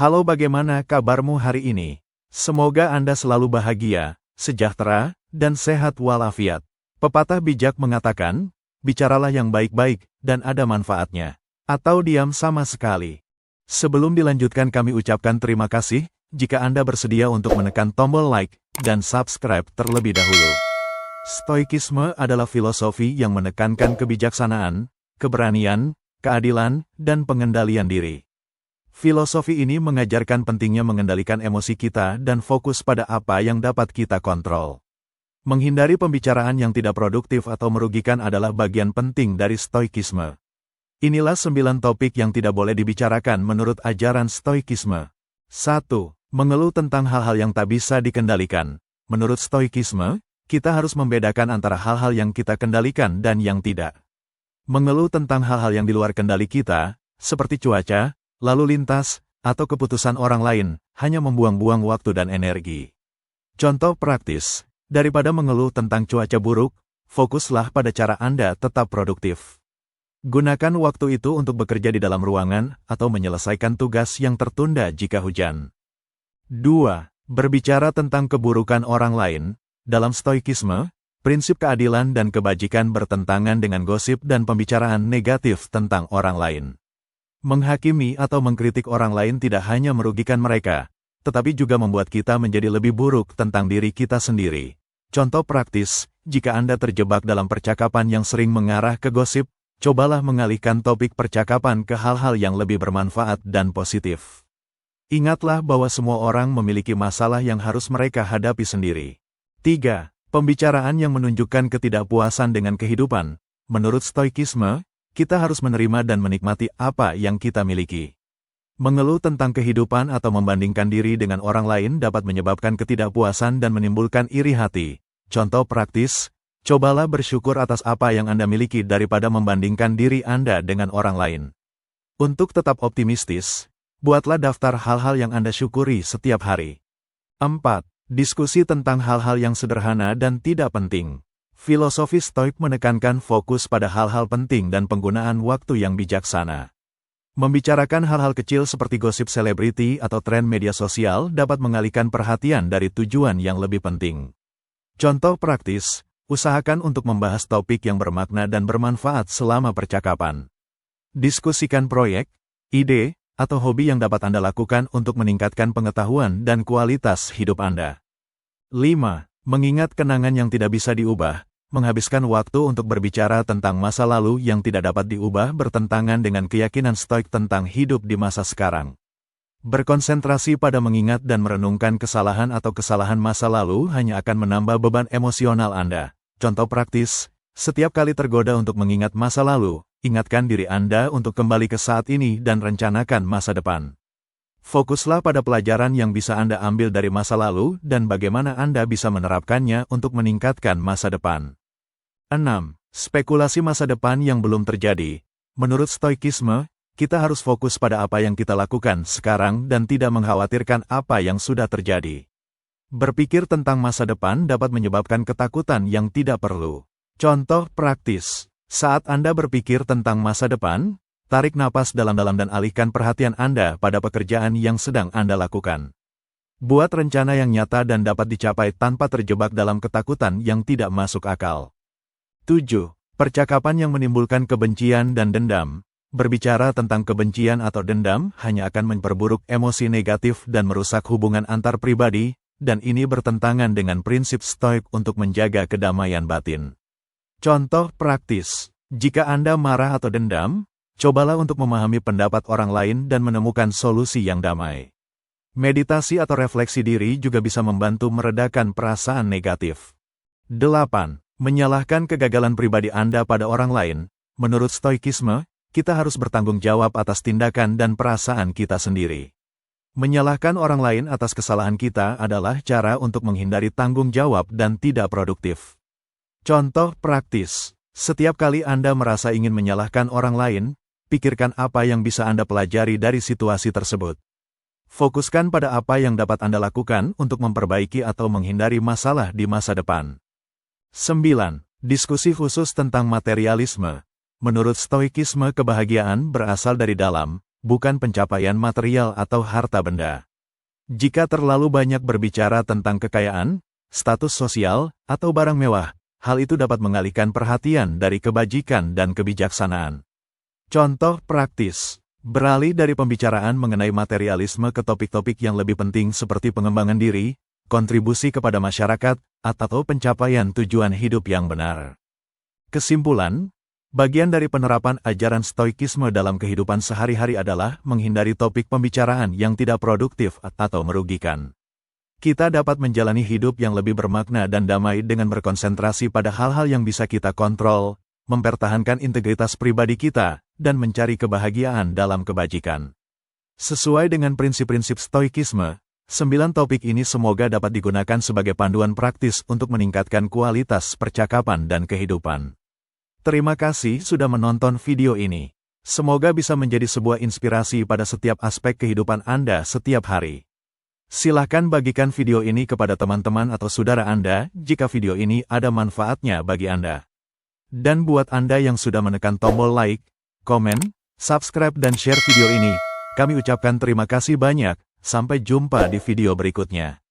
Halo, bagaimana kabarmu hari ini? Semoga Anda selalu bahagia, sejahtera, dan sehat walafiat. Pepatah bijak mengatakan, bicaralah yang baik-baik, dan ada manfaatnya. Atau diam sama sekali. Sebelum dilanjutkan kami ucapkan terima kasih, jika Anda bersedia untuk menekan tombol like, dan subscribe terlebih dahulu. Stoikisme adalah filosofi yang menekankan kebijaksanaan, keberanian, keadilan, dan pengendalian diri. Filosofi ini mengajarkan pentingnya mengendalikan emosi kita dan fokus pada apa yang dapat kita kontrol. Menghindari pembicaraan yang tidak produktif atau merugikan adalah bagian penting dari stoikisme. Inilah 9 topik yang tidak boleh dibicarakan menurut ajaran stoikisme. 1. Mengeluh tentang hal-hal yang tak bisa dikendalikan. Menurut stoikisme, kita harus membedakan antara hal-hal yang kita kendalikan dan yang tidak. Mengeluh tentang hal-hal yang di luar kendali kita, seperti cuaca, lalu lintas, atau keputusan orang lain, hanya membuang-buang waktu dan energi. Contoh praktis, daripada mengeluh tentang cuaca buruk, fokuslah pada cara Anda tetap produktif. Gunakan waktu itu untuk bekerja di dalam ruangan, atau menyelesaikan tugas yang tertunda jika hujan. 2. Berbicara tentang keburukan orang lain. Dalam stoikisme, prinsip keadilan dan kebajikan bertentangan dengan gosip dan pembicaraan negatif tentang orang lain. Menghakimi atau mengkritik orang lain tidak hanya merugikan mereka, tetapi juga membuat kita menjadi lebih buruk tentang diri kita sendiri. Contoh praktis, jika Anda terjebak dalam percakapan yang sering mengarah ke gosip, cobalah mengalihkan topik percakapan ke hal-hal yang lebih bermanfaat dan positif. Ingatlah bahwa semua orang memiliki masalah yang harus mereka hadapi sendiri. 3. Pembicaraan yang menunjukkan ketidakpuasan dengan kehidupan. Menurut stoikisme, kita harus menerima dan menikmati apa yang kita miliki. Mengeluh tentang kehidupan atau membandingkan diri dengan orang lain dapat menyebabkan ketidakpuasan dan menimbulkan iri hati. Contoh praktis, cobalah bersyukur atas apa yang Anda miliki daripada membandingkan diri Anda dengan orang lain. Untuk tetap optimistis, buatlah daftar hal-hal yang Anda syukuri setiap hari. 4. Diskusi tentang hal-hal yang sederhana dan tidak penting. Filosofi Stoik menekankan fokus pada hal-hal penting dan penggunaan waktu yang bijaksana. Membicarakan hal-hal kecil seperti gosip selebriti atau tren media sosial dapat mengalihkan perhatian dari tujuan yang lebih penting. Contoh praktis, usahakan untuk membahas topik yang bermakna dan bermanfaat selama percakapan. Diskusikan proyek, ide, atau hobi yang dapat Anda lakukan untuk meningkatkan pengetahuan dan kualitas hidup Anda. 5. Mengingat kenangan yang tidak bisa diubah. Menghabiskan waktu untuk berbicara tentang masa lalu yang tidak dapat diubah bertentangan dengan keyakinan stoik tentang hidup di masa sekarang. Berkonsentrasi pada mengingat dan merenungkan kesalahan atau kesalahan masa lalu hanya akan menambah beban emosional Anda. Contoh praktis, setiap kali tergoda untuk mengingat masa lalu, ingatkan diri Anda untuk kembali ke saat ini dan rencanakan masa depan. Fokuslah pada pelajaran yang bisa Anda ambil dari masa lalu dan bagaimana Anda bisa menerapkannya untuk meningkatkan masa depan. 6. Spekulasi masa depan yang belum terjadi. Menurut stoikisme, kita harus fokus pada apa yang kita lakukan sekarang dan tidak mengkhawatirkan apa yang sudah terjadi. Berpikir tentang masa depan dapat menyebabkan ketakutan yang tidak perlu. Contoh praktis, saat Anda berpikir tentang masa depan, tarik napas dalam-dalam dan alihkan perhatian Anda pada pekerjaan yang sedang Anda lakukan. Buat rencana yang nyata dan dapat dicapai tanpa terjebak dalam ketakutan yang tidak masuk akal. 7. Percakapan yang menimbulkan kebencian dan dendam. Berbicara tentang kebencian atau dendam hanya akan memperburuk emosi negatif dan merusak hubungan antar pribadi, dan ini bertentangan dengan prinsip stoik untuk menjaga kedamaian batin. Contoh praktis, jika Anda marah atau dendam, cobalah untuk memahami pendapat orang lain dan menemukan solusi yang damai. Meditasi atau refleksi diri juga bisa membantu meredakan perasaan negatif. 8. Menyalahkan kegagalan pribadi Anda pada orang lain. Menurut stoikisme, kita harus bertanggung jawab atas tindakan dan perasaan kita sendiri. Menyalahkan orang lain atas kesalahan kita adalah cara untuk menghindari tanggung jawab dan tidak produktif. Contoh praktis, setiap kali Anda merasa ingin menyalahkan orang lain, pikirkan apa yang bisa Anda pelajari dari situasi tersebut. Fokuskan pada apa yang dapat Anda lakukan untuk memperbaiki atau menghindari masalah di masa depan. 9. Diskusi khusus tentang materialisme. Menurut stoikisme, kebahagiaan berasal dari dalam, bukan pencapaian material atau harta benda. Jika terlalu banyak berbicara tentang kekayaan, status sosial, atau barang mewah, hal itu dapat mengalihkan perhatian dari kebajikan dan kebijaksanaan. Contoh praktis, beralih dari pembicaraan mengenai materialisme ke topik-topik yang lebih penting seperti pengembangan diri, kontribusi kepada masyarakat, atau pencapaian tujuan hidup yang benar. Kesimpulan, bagian dari penerapan ajaran stoikisme dalam kehidupan sehari-hari adalah menghindari topik pembicaraan yang tidak produktif atau merugikan. Kita dapat menjalani hidup yang lebih bermakna dan damai dengan berkonsentrasi pada hal-hal yang bisa kita kontrol, mempertahankan integritas pribadi kita, dan mencari kebahagiaan dalam kebajikan. Sesuai dengan prinsip-prinsip stoikisme, 9 topik ini semoga dapat digunakan sebagai panduan praktis untuk meningkatkan kualitas percakapan dan kehidupan. Terima kasih sudah menonton video ini. Semoga bisa menjadi sebuah inspirasi pada setiap aspek kehidupan Anda setiap hari. Silahkan bagikan video ini kepada teman-teman atau saudara Anda jika video ini ada manfaatnya bagi Anda. Dan buat Anda yang sudah menekan tombol like, komen, subscribe dan share video ini, kami ucapkan terima kasih banyak. Sampai jumpa di video berikutnya.